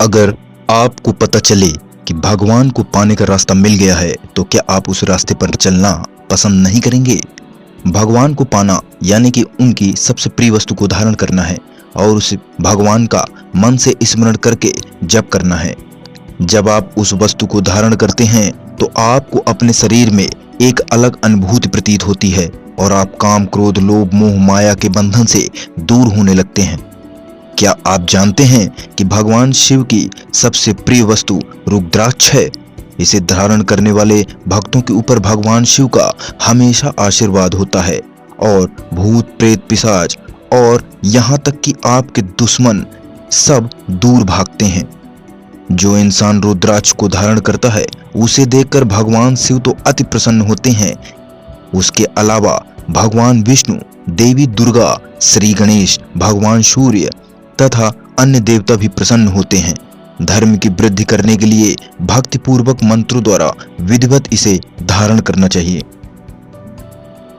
अगर आपको पता चले कि भगवान को पाने का रास्ता मिल गया है तो क्या आप उस रास्ते पर चलना पसंद नहीं करेंगे? भगवान को पाना यानी कि उनकी सबसे प्रिय वस्तु को धारण करना है और उस भगवान का मन से स्मरण करके जप करना है। जब आप उस वस्तु को धारण करते हैं तो आपको अपने शरीर में एक अलग अनुभूति प्रतीत होती है और आप काम, क्रोध, लोभ, मोह, माया के बंधन से दूर होने लगते हैं। क्या आप जानते हैं कि भगवान शिव की सबसे प्रिय वस्तु रुद्राक्ष है? इसे धारण करने वाले भक्तों के ऊपर भगवान शिव का हमेशा आशीर्वाद होता है और भूत, प्रेत, पिशाच और यहाँ तक कि आपके दुश्मन सब दूर भागते हैं। जो इंसान रुद्राक्ष को धारण करता है उसे देखकर भगवान शिव तो अति प्रसन्न होते हैं। उसके अलावा भगवान विष्णु, देवी दुर्गा, श्री गणेश, भगवान सूर्य तथा अन्य देवता भी प्रसन्न होते हैं। धर्म की वृद्धि करने के लिए भक्ति पूर्वक मंत्रों द्वारा विधिवत इसे धारण करना चाहिए।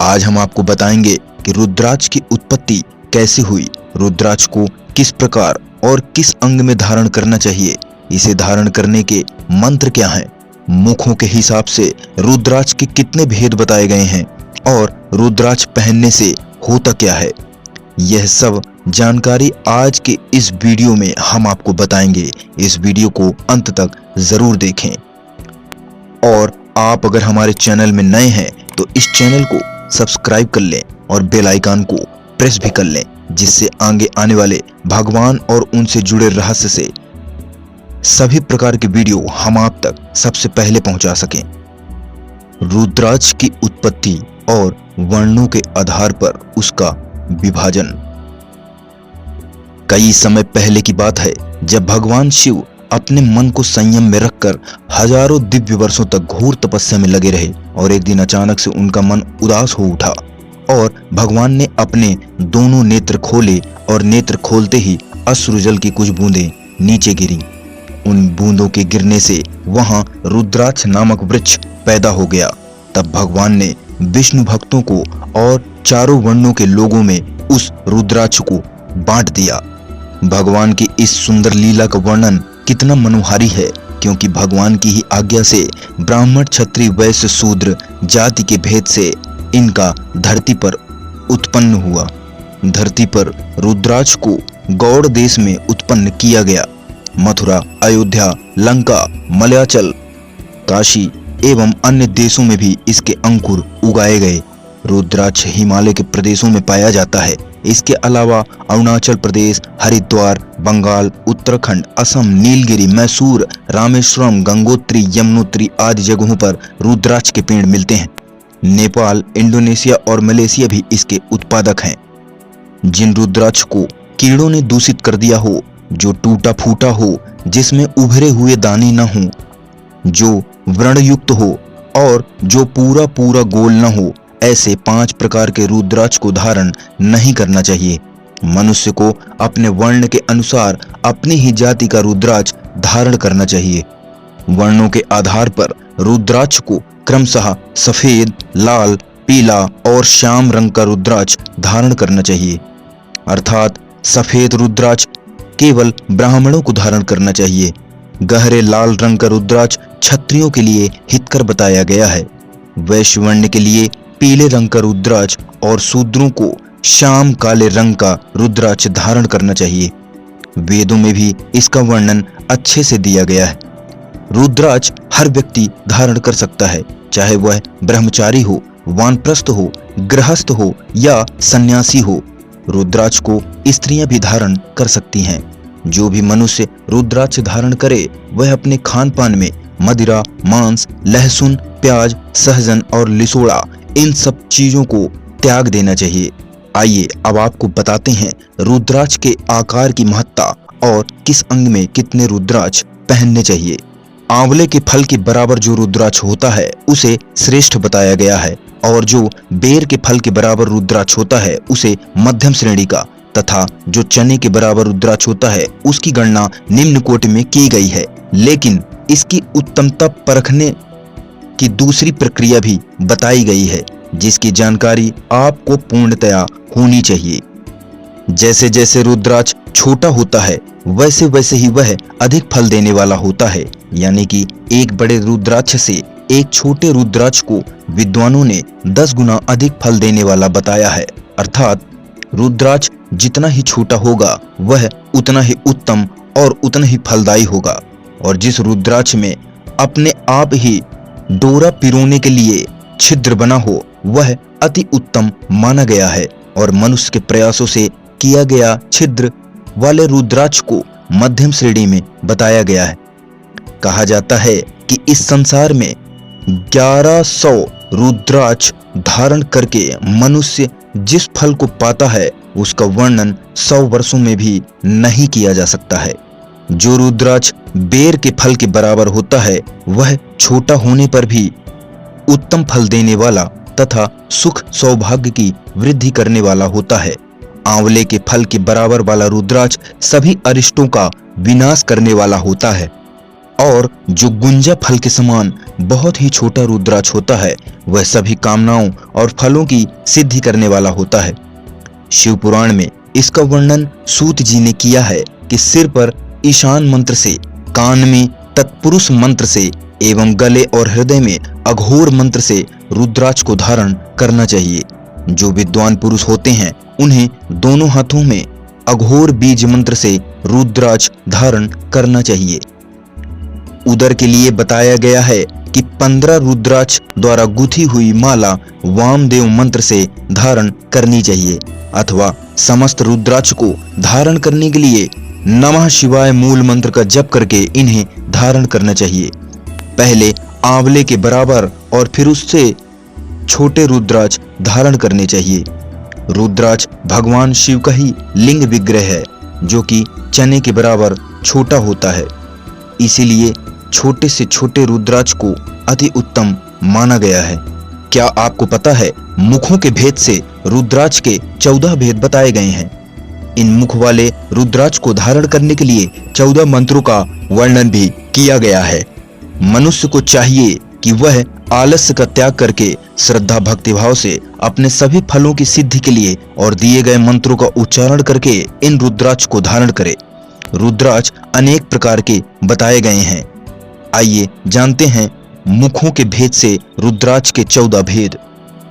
आज हम आपको बताएंगे कि रुद्राक्ष की उत्पत्ति कैसे हुई, रुद्राक्ष को किस प्रकार और किस अंग में धारण करना चाहिए, इसे धारण करने के मंत्र क्या हैं, मुखों के हिसाब से रुद्राक्ष के कितने भेद बताए गए हैं और रुद्राक्ष पहनने से होता क्या है। यह सब जानकारी आज के इस वीडियो में हम आपको बताएंगे। इस वीडियो को अंत तक जरूर देखें और आप अगर हमारे चैनल में नए हैं तो इस चैनल को सब्सक्राइब कर लें और बेल आइकन को प्रेस भी कर लें, जिससे आगे आने वाले भगवान और उनसे जुड़े रहस्य से सभी प्रकार के वीडियो हम आप तक सबसे पहले पहुंचा सकें। रुद्राक्ष की उत्पत्ति और वर्णों के आधार पर उसका विभाजन। कई समय पहले की बात है जब भगवान शिव अपने मन को संयम में रखकर हजारों दिव्य वर्षों तक घोर तपस्या में लगे रहे और एक दिन अचानक से उनका मन उदास हो उठा और भगवान ने अपने दोनों नेत्र खोले और नेत्र खोलते ही अश्रुजल की कुछ बूंदें नीचे गिरी। उन बूंदों के गिरने से वहां रुद्राक्ष नामक वृक्ष पैदा हो गया। तब भगवान ने विष्णु भक्तों को और चारों वर्णों के लोगों में उस रुद्राक्ष को बांट दिया। भगवान की इस सुंदर लीला का वर्णन कितना मनोहारी है, क्योंकि भगवान की ही आज्ञा से ब्राह्मण, क्षत्रिय, वैश्य, शूद्र जाति के भेद से इनका धरती पर उत्पन्न हुआ। धरती पर रुद्राक्ष को गौड़ देश में उत्पन्न किया गया। मथुरा, अयोध्या, लंका, मलयाचल, काशी एवं अन्य देशों में भी इसके अंकुर उगाए गए। रुद्राक्ष हिमालय के प्रदेशों में पाया जाता है। इसके अलावा अरुणाचल प्रदेश, हरिद्वार, बंगाल, उत्तराखंड, असम, नीलगिरी, मैसूर, रामेश्वरम, गंगोत्री, यमुनोत्री आदि जगहों पर रुद्राक्ष के पेड़ मिलते हैं। नेपाल, इंडोनेशिया और मलेशिया भी इसके उत्पादक हैं। जिन रुद्राक्ष को कीड़ों ने दूषित कर दिया हो, जो टूटा फूटा हो, जिसमें उभरे हुए दाने न हो, जो व्रणयुक्त हो और जो पूरा पूरा गोल न हो, ऐसे 5 प्रकार के रुद्राक्ष को धारण नहीं करना चाहिए। मनुष्य को अपने वर्ण के अनुसार अपनी ही जाति का रुद्राक्ष धारण करना चाहिए। वर्णों के आधार पर रुद्राक्ष को क्रमशः सफेद, लाल, पीला और श्याम रंग का रुद्राक्ष धारण करना चाहिए। अर्थात सफेद रुद्राक्ष केवल ब्राह्मणों को धारण करना चाहिए। गहरे लाल रंग का रुद्राक्ष क्षत्रियों के लिए हितकर बताया गया है। वैश्य वर्ण के लिए पीले रंग का रुद्राक्ष और शूद्रों को श्याम काले रंग का रुद्राक्ष धारण करना चाहिए। वेदों में भी इसका वर्णन अच्छे से दिया गया है। रुद्राक्ष हर व्यक्ति धारण कर सकता है, चाहे वह ब्रह्मचारी हो, वानप्रस्थ हो, गृहस्थ हो या सन्यासी हो। रुद्राक्ष को स्त्रियां भी धारण कर सकती हैं। जो भी मनुष्य रुद्राक्ष धारण करे वह अपने खान पान में मदिरा, मांस, लहसुन, प्याज, सहजन और लिसोड़ा इन सब चीजों को त्याग देना चाहिए। आइए अब आपको बताते हैं रुद्राक्ष के आकार की महत्ता और किस अंग में कितने रुद्राक्ष पहनने चाहिए। आंवले के फल के बराबर जो रुद्राक्ष होता है उसे श्रेष्ठ बताया गया है और जो बेर के फल के बराबर रुद्राक्ष होता है उसे मध्यम श्रेणी का, तथा जो चने के बराबर रुद्राक्ष होता है उसकी गणना निम्न कोटि में की गई है। लेकिन इसकी उत्तमता परखने की दूसरी प्रक्रिया भी बताई गई है, जिसकी जानकारी आपको पूर्णतया होनी चाहिए। जैसे जैसे रुद्राक्ष छोटा होता है वैसे वैसे ही वह अधिक फल देने वाला होता है। यानी कि एक बड़े रुद्राक्ष से एक छोटे रुद्राक्ष को विद्वानों ने 10 गुना अधिक फल देने वाला बताया है। अर्थात रुद्राक्ष जितना ही छोटा होगा वह उतना ही उत्तम और उतना ही फलदायी होगा। और जिस रुद्राक्ष में अपने आप ही डोरा पिरोने के लिए छिद्र बना हो वह अति उत्तम माना गया है। और मनुष्य के प्रयासों से किया गया छिद्र वाले रुद्राक्ष को मध्यम श्रेणी में बताया गया है। कहा जाता है कि इस संसार में 1100 रुद्राक्ष धारण करके मनुष्य जिस फल को पाता है उसका वर्णन 100 वर्षों में भी नहीं किया जा सकता है। जो रुद्राक्ष बेर के फल के बराबर होता है वह छोटा होने पर भी उत्तम फल देने वाला तथा सुख सौभाग्य की वृद्धि करने वाला होता है। आंवले के फल के बराबर वाला रुद्राक्ष सभी अरिष्टों का विनाश करने वाला होता है। और जो गुंजा फल के समान बहुत ही छोटा रुद्राक्ष होता है वह सभी कामनाओं और फलों की सिद्धि करने वाला होता है। शिव पुराण में इसका वर्णन सूत जी ने किया है कि सिर पर ईशान मंत्र से, कान में तत्पुरुष मंत्र से एवं गले और हृदय में अघोर मंत्र से रुद्राक्ष को धारण करना चाहिए। जो विद्वान पुरुष होते हैं उन्हें दोनों हाथों में अघोर बीज मंत्र से रुद्राक्ष धारण करना चाहिए। उदर के लिए बताया गया है कि 15 रुद्राक्ष द्वारा गुथी हुई माला वामदेव मंत्र से धारण करनी चाहिए अथवा समस्त रुद्राक्ष को धारण करने के लिए नमः शिवाय मूल मंत्र का जप करके इन्हें धारण करना चाहिए। पहले आंवले के बराबर और फिर उससे छोटे रुद्राक्ष धारण करने चाहिए। रुद्राक्ष भगवान शिव का ही लिंग विग्रह है जो कि चने के बराबर छोटा होता है। इसीलिए छोटे से छोटे रुद्राक्ष को अति उत्तम माना गया है। क्या आपको पता है मुखों के भेद से रुद्राक्ष के 14 भेद बताए गए हैं। इन मुख वाले रुद्राक्ष को धारण करने के लिए 14 मंत्रों का वर्णन भी किया गया है। मनुष्य को चाहिए कि वह आलस्य का त्याग करके श्रद्धा भक्तिभाव से अपने सभी फलों की सिद्धि के लिए और दिए गए मंत्रों का उच्चारण करके इन रुद्राक्ष को धारण करे। रुद्राक्ष अनेक प्रकार के बताए गए हैं। आइए जानते हैं मुखों के भेद से रुद्राक्ष के 14 भेद।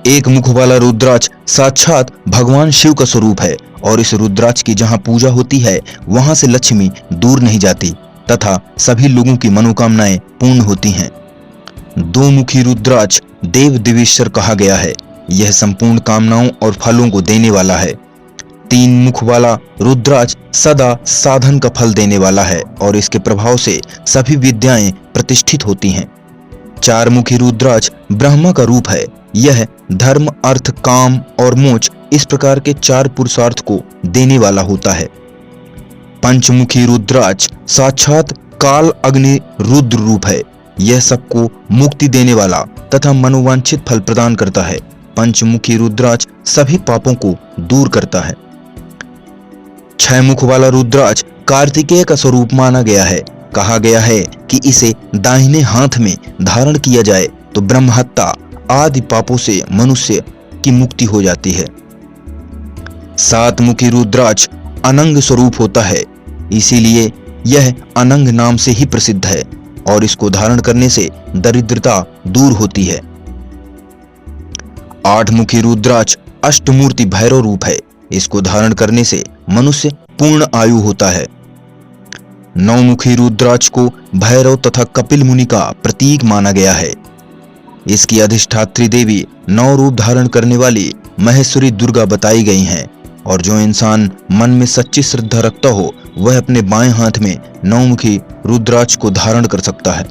एक मुख वाला रुद्राक्ष साक्षात भगवान शिव का स्वरूप है और इस रुद्राक्ष की जहां पूजा होती है वहां से लक्ष्मी दूर नहीं जाती तथा सभी लोगों की मनोकामनाएं पूर्ण होती हैं। दो मुखी रुद्राक्ष देव देवेश्वर कहा गया है। यह संपूर्ण कामनाओं और फलों को देने वाला है। 3 मुख वाला रुद्राक्ष सदा साधन का फल देने वाला है और इसके प्रभाव से सभी विद्याएं प्रतिष्ठित होती हैं। 4 मुखी रुद्राक्ष ब्रह्मा का रूप है। यह धर्म, अर्थ, काम और मोक्ष इस प्रकार के 4 पुरुषार्थ को देने वाला होता है। 5 मुखी रुद्राक्ष साक्षात काल अग्नि रुद्र रूप है। यह सबको मुक्ति देने वाला तथा मनोवांछित फल प्रदान करता है। 5 मुखी रुद्राक्ष सभी पापों को दूर करता है। 6 मुख वाला रुद्राक्ष कार्तिकेय का स्वरूप माना गया है। कहा गया है कि इसे दाहिने हाथ में धारण किया जाए तो ब्रह्म हत्या आदि पापों से मनुष्य की मुक्ति हो जाती है। 7 मुखी रुद्राक्ष अनंग स्वरूप होता है, इसीलिए यह अनंग नाम से ही प्रसिद्ध है और इसको धारण करने से दरिद्रता दूर होती है। 8 मुखी रुद्राक्ष अष्टमूर्ति भैरव रूप है। इसको धारण करने से मनुष्य पूर्ण आयु होता है। 9 मुखी रुद्राक्ष को भैरव तथा कपिल मुनि का प्रतीक माना गया है। इसकी अधिष्ठात्री देवी 9 रूप धारण करने वाली महेश्वरी दुर्गा बताई गई हैं और जो इंसान मन में सच्ची श्रद्धा रखता हो वह अपने बाएं हाथ में 9 मुखी रुद्राक्ष को धारण कर सकता है।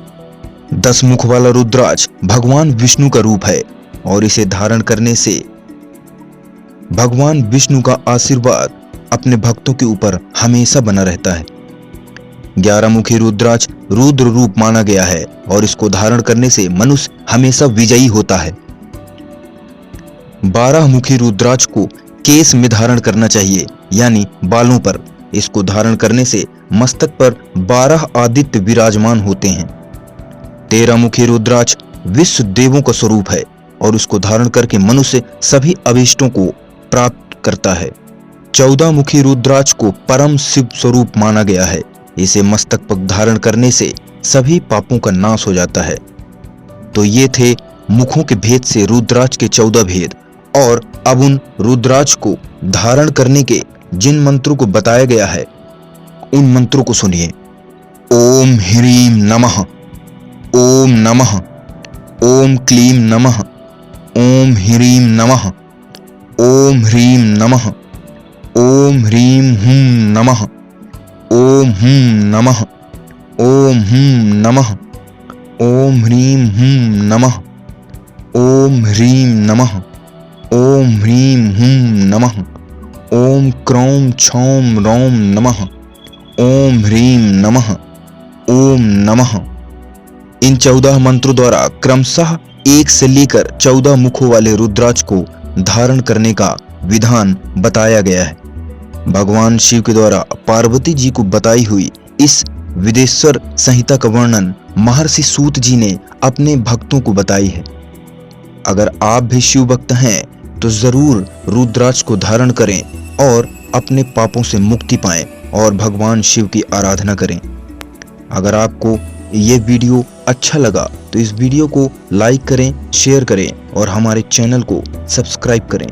10 मुख वाला रुद्राक्ष भगवान विष्णु का रूप है और इसे धारण करने से भगवान विष्णु का आशीर्वाद अपने भक्तों के ऊपर हमेशा बना रहता है। 11 मुखी रुद्राक्ष रुद्र रूप माना गया है और इसको धारण करने से मनुष्य हमेशा विजयी होता है। 12 मुखी रुद्राक्ष को केस में धारण करना चाहिए, यानी बालों पर। इसको धारण करने से मस्तक पर 12 आदित्य विराजमान होते हैं। 13 मुखी रुद्राक्ष विश्व देवों का स्वरूप है और उसको धारण करके मनुष्य सभी अभीष्टों को प्राप्त करता है। 14 मुखी रुद्राक्ष को परम शिव स्वरूप माना गया है। इसे मस्तक पर धारण करने से सभी पापों का नाश हो जाता है। तो ये थे मुखों के भेद से रुद्राक्ष के 14 भेद। और अब उन रुद्राक्ष को धारण करने के जिन मंत्रों को बताया गया है उन मंत्रों को सुनिए। ओम ह्रीम नमः, ओम नमः, ओम क्लीम नमः, ओम ह्रीम नमः, ओम ह्रीम नमः, ओम ह्रीम हुम नमः, ओम हुम नमः, ओम हुम नमः, ओम ह्रीम हुम नमः, ओम ह्रीम नमः, ओम ह्रीम हुम नमः, ओम क्रौम क्षौम रौम नमः, ओम ह्रीम नमः, ओम नमः। इन 14 मंत्रों द्वारा क्रमशः 1 से लेकर 14 मुखों वाले रुद्राक्ष को धारण करने का विधान बताया गया है। भगवान शिव के द्वारा पार्वती जी को बताई हुई इस विदेश्वर संहिता का वर्णन महर्षि सूत जी ने अपने भक्तों को बताई है। अगर आप भी शिव भक्त हैं तो जरूर रुद्राक्ष को धारण करें और अपने पापों से मुक्ति पाएं और भगवान शिव की आराधना करें। अगर आपको ये वीडियो अच्छा लगा तो इस वीडियो को लाइक करें, शेयर करें और हमारे चैनल को सब्सक्राइब करें।